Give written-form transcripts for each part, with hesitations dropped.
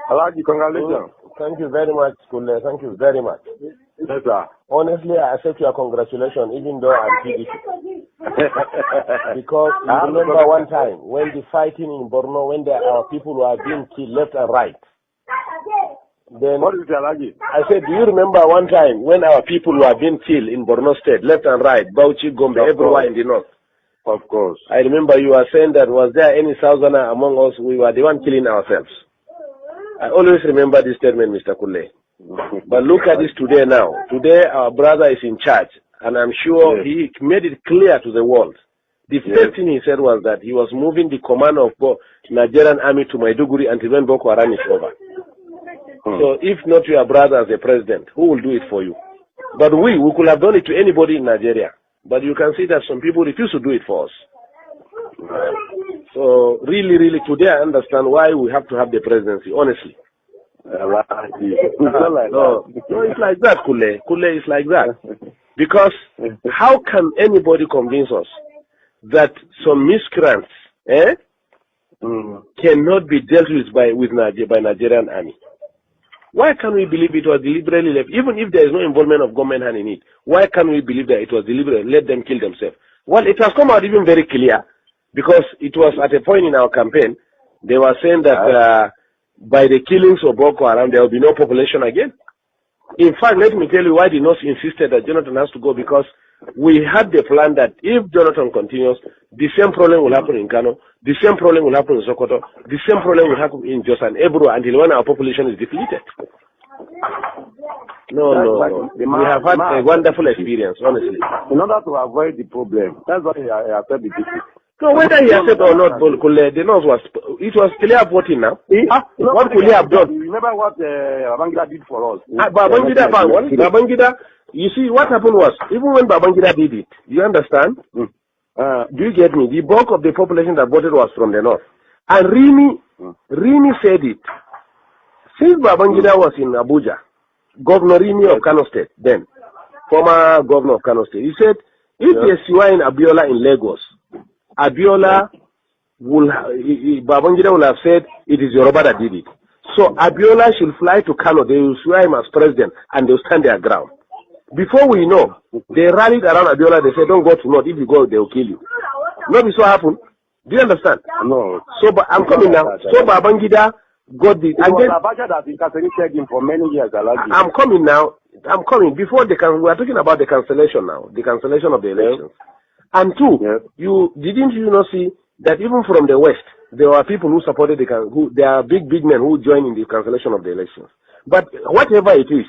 Alhaji, congratulations. Thank you very much, Kule. Thank you very much. Yes, sir. Honestly, I accept your congratulations, even though I'm PDP. Because you remember one time when the fighting in Borno, when our people were being killed left and right. Then What is it, Alhaji? I said, do you remember one time when our people were being killed in Borno State, left and right, Bauchi, Gombe, everywhere in the north? Of course. I remember you were saying that was there any Southerner among us? We were the one killing ourselves. I always remember this statement, Mr. Kule. But look at this today now. Today our brother is in charge, and I'm sure he made it clear to the world. The first thing he said was that he was moving the command of Nigerian army to Maiduguri until when Boko Haram is over. So if not your brother as a president, who will do it for you? But we could have done it to anybody in Nigeria. But you can see that some people refuse to do it for us. So really, really, today I understand why we have to have the presidency, honestly. No, it's like that, Kule. Kule is like that. Because how can anybody convince us that some miscreants cannot be dealt with by Nigerian army? Why can't we believe it was deliberately left? Even if there is no involvement of government hand in it, why can't we believe that it was deliberate? Let them kill themselves. Well, it has come out even very clear, because it was at a point in our campaign, they were saying that by the killings of Boko Haram, there will be no population again. In fact, let me tell you why the North insisted that Jonathan has to go, because we had the plan that if Jonathan continues, the same problem will happen in Kano, the same problem will happen in Sokoto, the same problem will happen in Jos and Ebro until when our population is depleted. No. We have had a wonderful experience, honestly. In order to avoid the problem, that's why I said the people. So whether he accepted or not, the North it was clear voting now. What could he have done? Remember what Babangida did for us? Babangida, you see, what happened was, even when Babangida did it, you understand? Do you get me? The bulk of the population that voted was from the North. And Rimi said it. Since Babangida was in Abuja, Governor Rimi of Kano State, then, former governor of Kano State, he said, if there's Siwa in Abiola in Lagos, Abiola Babangida will have said it is Yoruba that did it. So Abiola should fly to Kano, they will swear him as president, and they'll stand their ground. Before we know, they rallied around Abiola, they said, don't go to North, if you go, they will kill you. Not so happened. Do you understand? No. So, but I'm coming now. So Babangida got the... And then, Abacha that incarcerated him for many years. I'm coming now. I'm coming. Before we are talking about the cancellation now, the cancellation of the elections. And two, didn't you not see that even from the West, there were people who supported there are big men who joined in the cancellation of the elections. But whatever it is,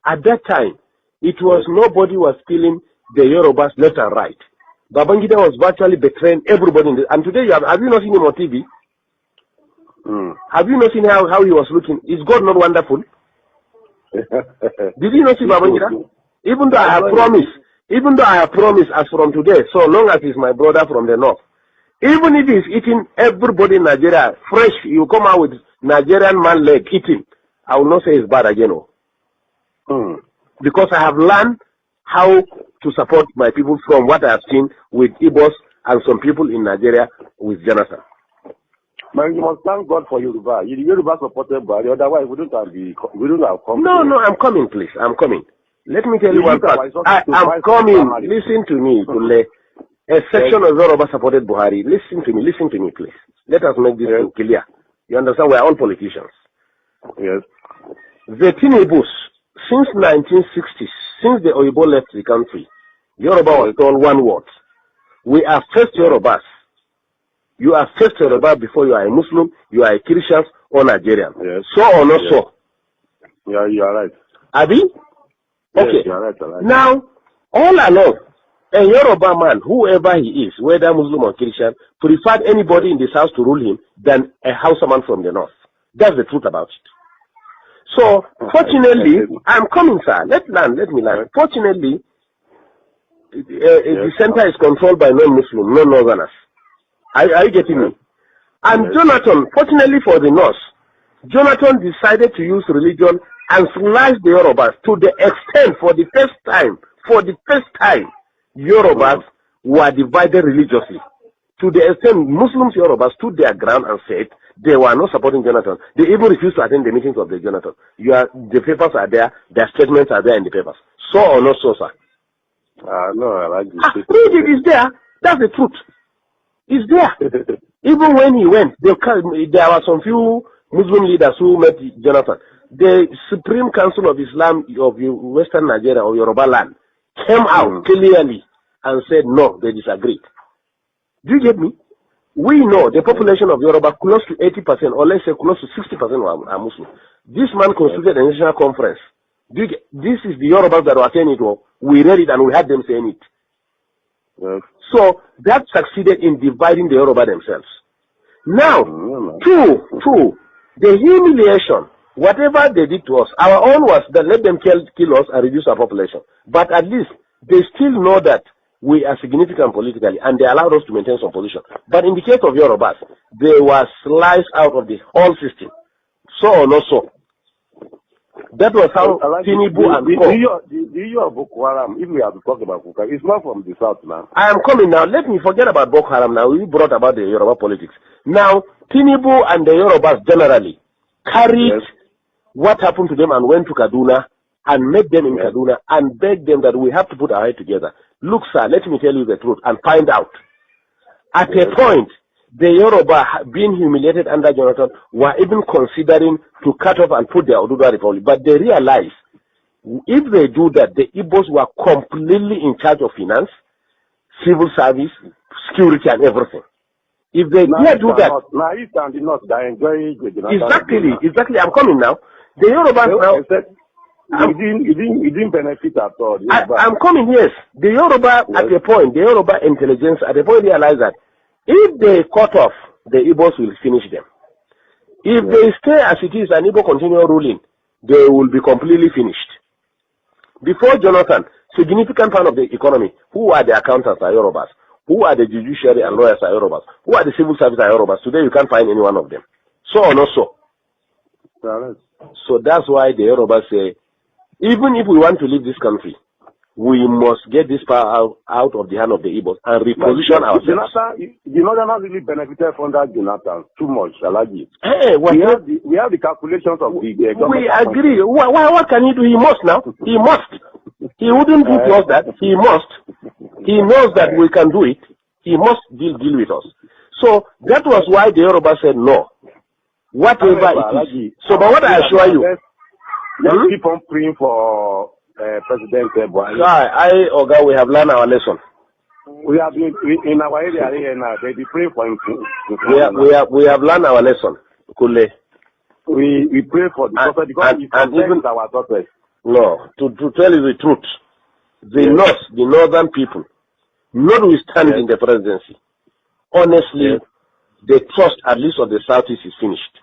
at that time, it was nobody was killing the Yorubas left and right. Babangida was virtually betraying everybody. And today, have you not seen him on TV? Have you not seen how he was looking? Is God not wonderful? Did you not see Babangida? Even though I have promised as from today, so long as he's my brother from the North, even if he's eating everybody in Nigeria fresh, you come out with Nigerian man leg eating, I will not say it's bad again. Because I have learned how to support my people from what I have seen with Igbos and some people in Nigeria with Jonathan. Man, you must thank God for Yoruba. Yoruba supported Buhari, otherwise we don't have come. No, I'm coming, please. I'm coming. Let me tell you one part. I'm coming. Listen to me, Kule. A section of Yoruba supported Buhari. Listen to me, please. Let us make this clear. You understand? We are all politicians. Yes. The Tinebus, since 1960s, since the Oyibo left the country, Yoruba was told one word. We are first Yorubas. You are first Yoruba before you are a Muslim, you are a Christian or Nigerian. Yes. So or not so? Yeah, you are right. Abi? Okay. Yes, you are right. Now, all along, a Yoruba man, whoever he is, whether Muslim or Christian, preferred anybody in this house to rule him than a Hausa man from the North. That's the truth about it. So, fortunately, I'm coming, sir. Let me land. Fortunately, the center is controlled by non-Muslim, non-Northerners. Are you getting me? And Jonathan, fortunately for the North, Jonathan decided to use religion and slash the Yorubas to the extent, for the first time, Yorubas were divided religiously. To the extent Muslims, Yorubas stood their ground and said They were not supporting Jonathan. They even refused to attend the meetings of the Jonathan. The papers are there. Their statements are there in the papers. So or not so, sir? No, I like this. Read it. It's there. That's the truth. It's there. Even when he went, there were some few Muslim leaders who met Jonathan. The Supreme Council of Islam of Western Nigeria or Yoruba land came out clearly and said no, they disagreed. Do you get me? We know the population of Yoruba, close to 80%, or let's say close to 60% are Muslim. This man constituted a national conference. This is the Yorubas that were saying it. We read it and we had them saying it. Yes. So that succeeded in dividing the Yoruba themselves. Now, two, the humiliation, whatever they did to us, our own was that let them kill us and reduce our population. But at least they still know that we are significant politically and they allowed us to maintain some position. But in the case of Yorubas, they were sliced out of the whole system. So or not so. That was how Tinubu and the issue of Boko Haram, if we have to talk about Boko Haram, it's not from the south now. I am coming now. Let me forget about Boko Haram now. We brought about the Yoruba politics. Now, Tinubu and the Yorubas generally carried what happened to them and went to Kaduna and met them in Kaduna and begged them that we have to put our head together. Look, sir, let me tell you the truth and find out. At a point, the Yoruba, being humiliated under Jonathan, were even considering to cut off and put their Oduduwa Republic. But they realized if they do that, the Igbos were completely in charge of finance, civil service, security, and everything. If they dare do that, now East and the North, they enjoy exactly. I'm coming now. The Yorubas now. You didn't benefit at all. I'm coming. Yes, the Yoruba at a point, the Yoruba intelligence at a point realized that if they cut off, the Igbos will finish them. If they stay as it is and Igbo continue ruling, they will be completely finished. Before Jonathan, significant part of the economy, who are the accountants are Yorubas, who are the judiciary and lawyers are Yorubas, who are the civil service are Yorubas. Today you can't find any one of them. So or not so. So that's why the Yorubas say, even if we want to leave this country, we must get this power out of the hand of the Igbos and reposition ourselves. The Northerners really benefited from that Jonathan too much, Alagi. Hey, we have the calculations of the government. We agree. What can he do? He must now. He must. He wouldn't do to us that. He must. He knows that we can do it. He must deal with us. So that was why the Yoruba said no. Whatever it is. So, but what I assure you, let's keep on praying for President Buhari. Oga, we have learned our lesson. We have been in our area here now. They be praying for him. We have learned our lesson. Kule. We pray for the prophet because and even our daughters. No, to tell you the truth, the northern people, notwithstanding the presidency, honestly, the trust at least of the southeast is finished.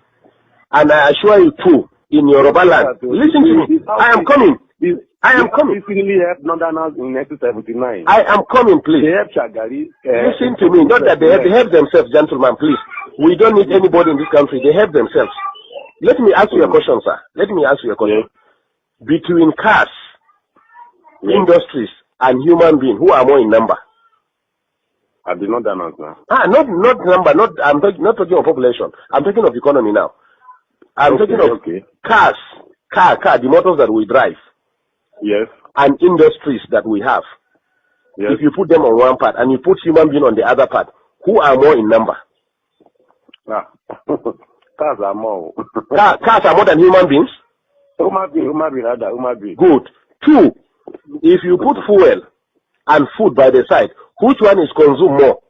And I assure you too, in Yoruba land, listen to me. I am coming. I am coming. Really helped Northerners in 1979. I am coming, please. They helped Shagari. Listen to me. Not that they help themselves, gentlemen, please. We don't need anybody in this country. They help themselves. Let me ask you a question, sir. Let me ask you a question. Between cars, industries, and human beings, who are more in number? I did not now. Not number. I'm not talking of population. I'm talking of economy now. I'm talking of cars, the motors that we drive. Yes. And industries that we have. Yes. If you put them on one part and you put human being on the other part, who are more in number? Cars are more. Cars are more than human beings? Human being. Good. Two, if you put fuel and food by the side, which one is consumed more?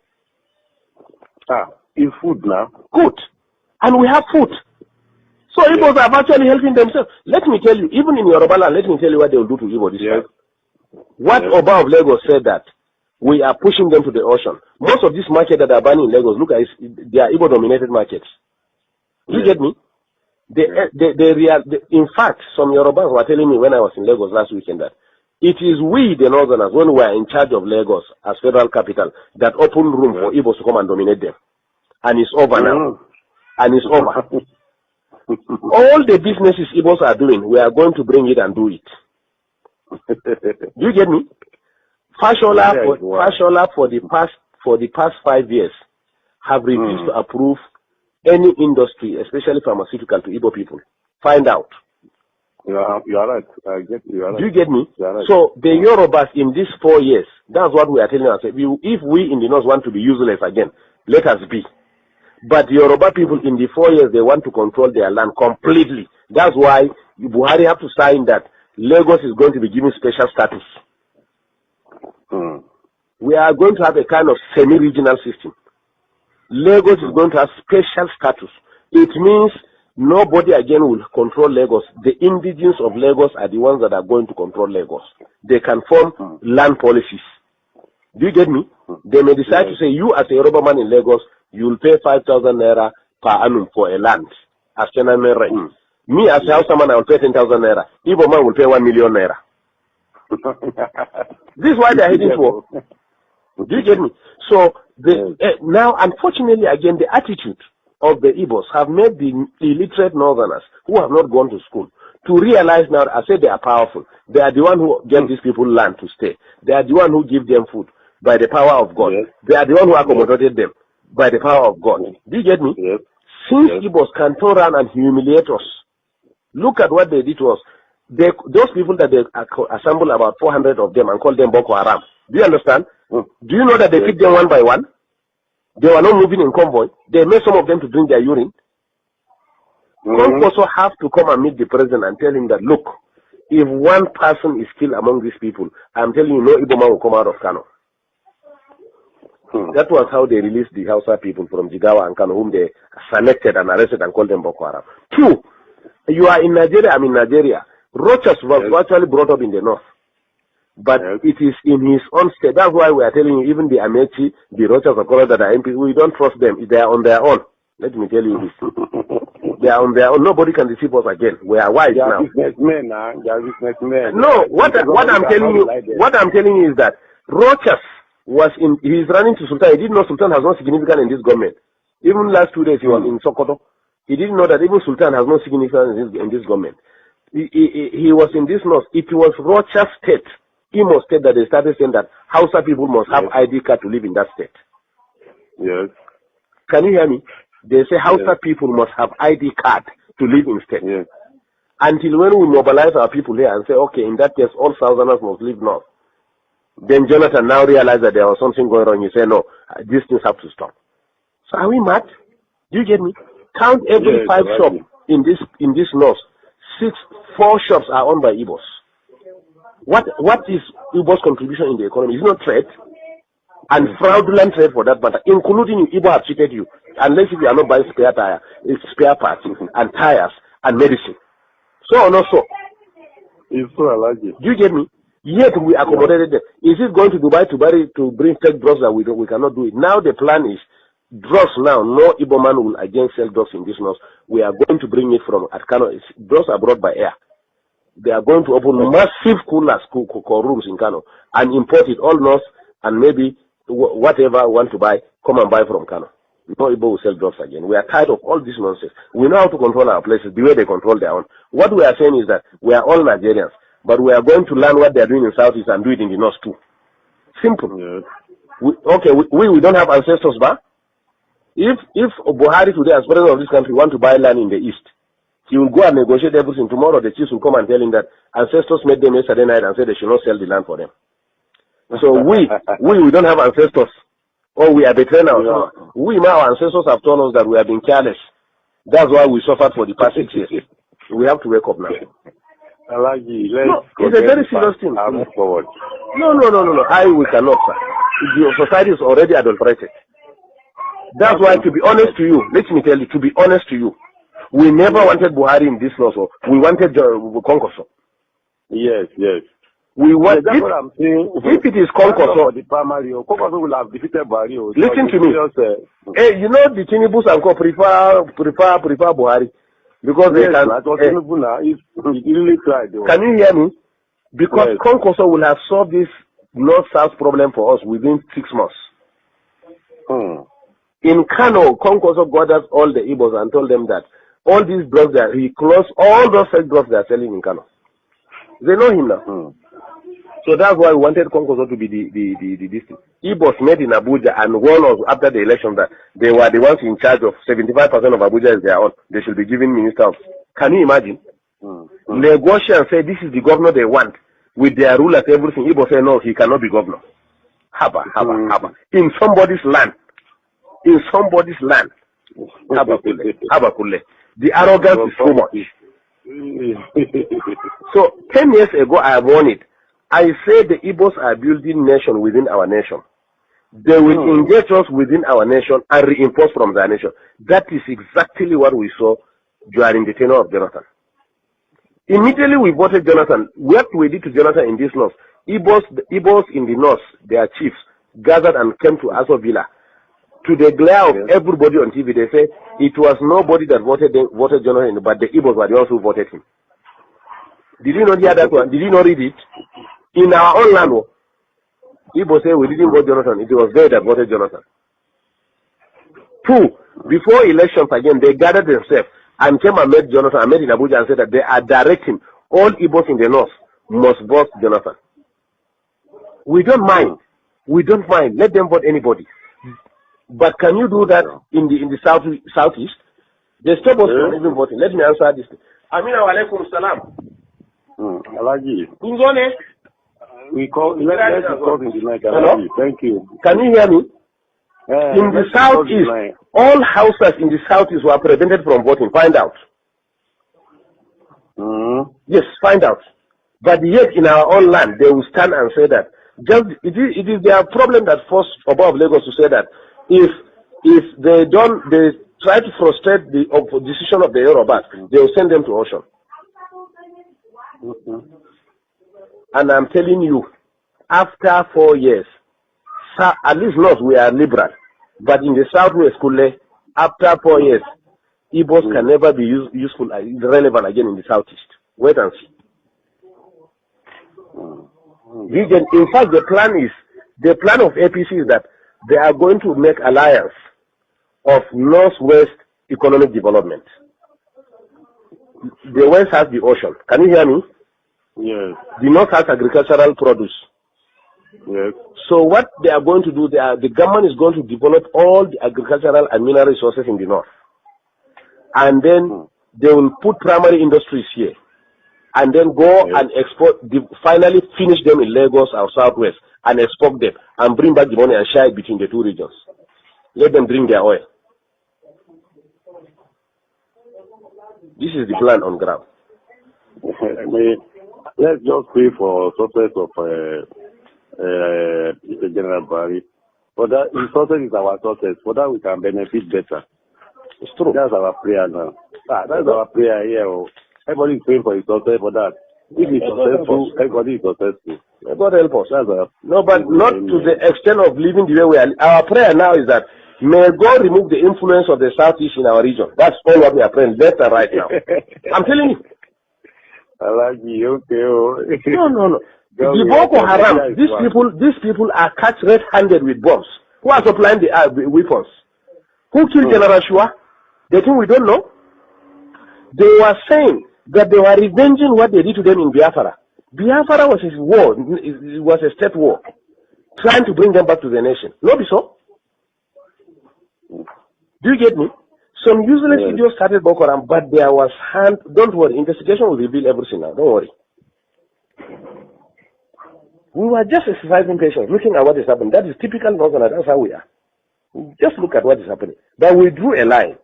It's food now. Good. And we have food. So Igbos are actually helping themselves. Let me tell you, even in Yoruba land, let me tell you what they will do to Igbo this time. What Oba of Lagos said that we are pushing them to the ocean. Most of these markets that are burning in Lagos, look at it, they are Igbo-dominated markets. You get me? In fact, some Yorubas were telling me when I was in Lagos last weekend that it is we, the Northerners, when we are in charge of Lagos as federal capital, that open room for Igbos to come and dominate them. And it's over now. And it's over. All the businesses Igbos are doing, we are going to bring it and do it. Do you get me? Fashola for the past 5 years have refused to approve any industry, especially pharmaceutical, to Igbo people. Find out. You are right. I get you. You are right. Do you get me? You are right. So the Yorubas in these 4 years, that's what we are telling ourselves. If we in the north want to be useless again, let us be. But Yoruba people in the 4 years, they want to control their land completely. That's why Buhari have to sign that Lagos is going to be given special status. We are going to have a kind of semi-regional system. Lagos is going to have special status. It means nobody again will control Lagos. The indigenes of Lagos are the ones that are going to control Lagos. They can form land policies. Do you get me? They may decide to say, you as a Yoruba man in Lagos, you will pay 5,000 naira per annum for a land as tenant rent. Me as a Hausa man, I will pay 10,000 naira. Igbo man will pay 1 million naira. This is why they are heading for. Do you get me? So now, unfortunately, again, the attitude of the Igbos have made the illiterate northerners who have not gone to school to realize now, I say they are powerful. They are the one who give these people land to stay. They are the one who give them food by the power of God. Yes. They are the one who accommodated them by the power of God. Do you get me? Yes. Since Igbos can turn around and humiliate us, look at what they did to us. Those people that they assemble about 400 of them and call them Boko Haram. Do you understand? Do you know that they picked them one by one? They were not moving in convoy. They made some of them to drink their urine. Some also have to come and meet the president and tell him that, look, if one person is killed among these people, I'm telling you, no Igbo man will come out of Kano. That was how they released the Hausa people from Jigawa and Kano, whom they selected and arrested and called them Boko Haram. 2, you are in Nigeria, I'm in Nigeria. Rochas was actually brought up in the north. But it is in his own state. That's why we are telling you, even the Amechi, the Rochas of Color that are MP, we don't trust them. They are on their own. Let me tell you this. They are on their own. Nobody can deceive us again. We are wise now. Businessmen, they are businessmen. No, what I'm telling you is that Rochas he's running to Sultan. He didn't know Sultan has no significance in this government. Even last 2 days he was in Sokoto. He didn't know that even Sultan has no significance in this government. He was in this north. It was Rochas state, Imo state, that they started saying that Hausa people must have ID card to live in that state. Yes. Can you hear me? They say Hausa people must have ID card to live in state. Yes. Until when we mobilize our people here and say, okay, in that case, all Southerners must live north. Then Jonathan now realized that there was something going on. He said, no, these things have to stop. So are we mad? Do you get me? Count every 5 shops in this north. 4 shops are owned by Igbos. What is Igbo's contribution in the economy? It's not trade, and fraudulent trade for that matter, including you. Igbo have cheated you, unless if you are not buying spare parts and tires and medicine. So or not so? It's so allergic. Do you get me? Yet we accommodated them. Is it going to Dubai to bring fake drugs that we cannot do it? Now the plan is drugs now. No Igbo man will again sell drugs in this north. We are going to bring it from Kano. Drugs are brought by air. They are going to open massive coolers, rooms in Kano and import it all north, and maybe whatever want to buy, come and buy from Kano. No Igbo will sell drugs again. We are tired of all this nonsense. We know how to control our places the way they control their own. What we are saying is that we are all Nigerians, but we are going to learn what they are doing in Southeast and do it in the north too. Simple. Yes. We don't have ancestors, but if Buhari today, as president of this country, want to buy land in the east, he will go and negotiate everything. Tomorrow the chiefs will come and tell him that ancestors made them yesterday night and said they should not sell the land for them. So we don't have ancestors, or we are betraying ourselves. We, our ancestors have told us that we have been careless. That's why we suffered for the past 6 years. We have to wake up now. It's a very serious thing. Move forward. No. We cannot, sir. The society is already adulterated. That's why, to be honest to you, let me tell you, to be honest to you, we never wanted Buhari in this law, so we wanted Konkoso. Yes. We want, that's what I'm saying. If it is Konkoso, Konkoso will have defeated Buhari. Listen to me. You know the Tinibus and Co prefer Buhari because they can. Really tried. Can you hear me? Because Konkoso will have solved this north-south problem for us within 6 months. In Kano, Konkoso gathered all the Igbos and told them that all these drugs he closed all those fake drugs they are selling in Kano. They know him now. So that's why we wanted Konkoso to be the district. Igbos met in Abuja and warned us after the election that they were the ones in charge of 75% of Abuja is their own. They should be given minister of. Can you imagine? Negotiate and say this is the governor they want with their rulers, everything. Igbo say no, he cannot be governor. Haba. In somebody's land. In somebody's land. Haba kule. The arrogance is too much. So 10 years ago I warned it. I said the Igbos are building nation within our nation. They will engage us within our nation and reinforce from their nation. That is exactly what we saw during the tenure of Jonathan. Immediately we voted Jonathan. What we did to Jonathan in this north, Igbos in the north, their chiefs, gathered and came to Aso Villa. To the glare of everybody on TV, they say it was nobody that voted Jonathan, but the Igbos were the ones who voted him. Did you not hear that one? Did you not read it? In our own land, Igbo say we didn't vote Jonathan. It was they that voted Jonathan. 2, before elections again, they gathered themselves and came and met Jonathan and met in Abuja and said that they are directing all Igbos in the north must vote Jonathan. We don't mind. We don't mind. Let them vote anybody. But can you do that in the southeast? They stop us from even voting. Let me answer this. Amina wa alaikum salam. Alaji. Unzone. We call. Let's talk in the night. Alaji. Thank you. Can you hear me? In the southeast, all houses in the southeast were prevented from voting. Find out. Yes, find out. But yet in our own land, they will stand and say that. Just it is their problem that forced above Lagos to say that if they try to frustrate the decision of the Yorubas, they will send them to ocean. And I'm telling you, after 4 years, at least north we are liberal, but in the southwest, after 4 years, Igbos can never be useful, relevant again in the southeast. Wait and see. In fact, the plan of APC is that they are going to make alliance of northwest economic development. The west has the ocean. Can you hear me? Yes. The north has agricultural produce. Yes. So what they are going to do, the government is going to develop all the agricultural and mineral resources in the north. And then they will put primary industries here. And then go and export, finally finish them in Lagos or Southwest and export them and bring back the money and share it between the two regions. Let them bring their oil. This is the plan on ground. Let's just pray for success of General Barry. For that, his success is our success. For that, we can benefit better. It's true. That's our prayer now. That's our prayer here. Everybody is praying for his success for that. If he's successful, everybody is successful. God help us. No, but not to the extent of living the way we are. Our prayer now is that may God remove the influence of the Southeast in our region. That's all what we are praying left and right now. I'm telling you. I like you, okay. No. The Boko Haram, these people are catch red-handed with bombs. Who are supplying the weapons? Who killed General Shua? They think we don't know. They were saying that they were revenging what they did to them in Biafra. Biafra was a war. It was a state war. Trying to bring them back to the nation. No, be so? Do you get me? Some useless idiots started Boko Haram, but there was hand. Don't worry, investigation will reveal everything now. Don't worry. We were just exercising patience, looking at what is happening. That is typical Northerners. That's how we are. Just look at what is happening. But we drew a line.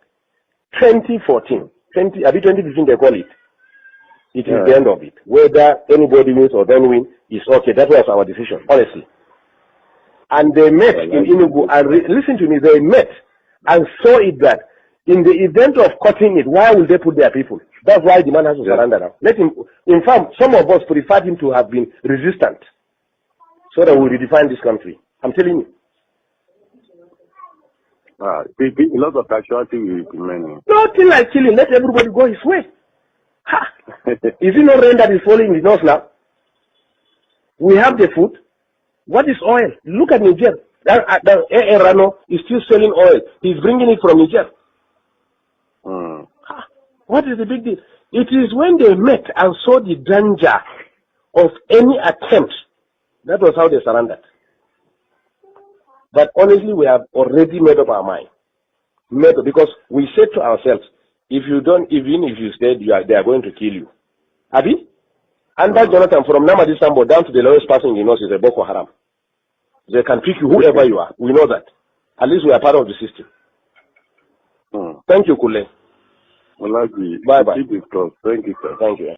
2014, 2015 they call it. It is the end of it. Whether anybody wins or don't win is okay. That was our decision, honestly. And they met in Enugu and listen to me. They met and saw it that in the event of cutting it, why will they put their people? That's why the man has to surrender now. Let him. In fact, some of us preferred him to have been resistant, so that we redefine this country. I'm telling you. A lot of casualty will be many. Nothing like killing. Let everybody go his way. Ha! Is it not rain that is falling in the north now? We have the food. What is oil? Look at Niger. Rano is still selling oil. He's bringing it from Niger. What is the big deal? It is when they met and saw the danger of any attempt That was how they surrendered. But honestly, we have already made up our mind. Because we said to ourselves, if you don't, even if you said they are going to kill you. Abi? Under Jonathan, from Namadi Sambo down to the lowest person in us is a Boko Haram. They can pick you whoever you are. We know that. At least we are part of the system. Thank you, Kule. Well, bye-bye. Thank you, sir. Thank you.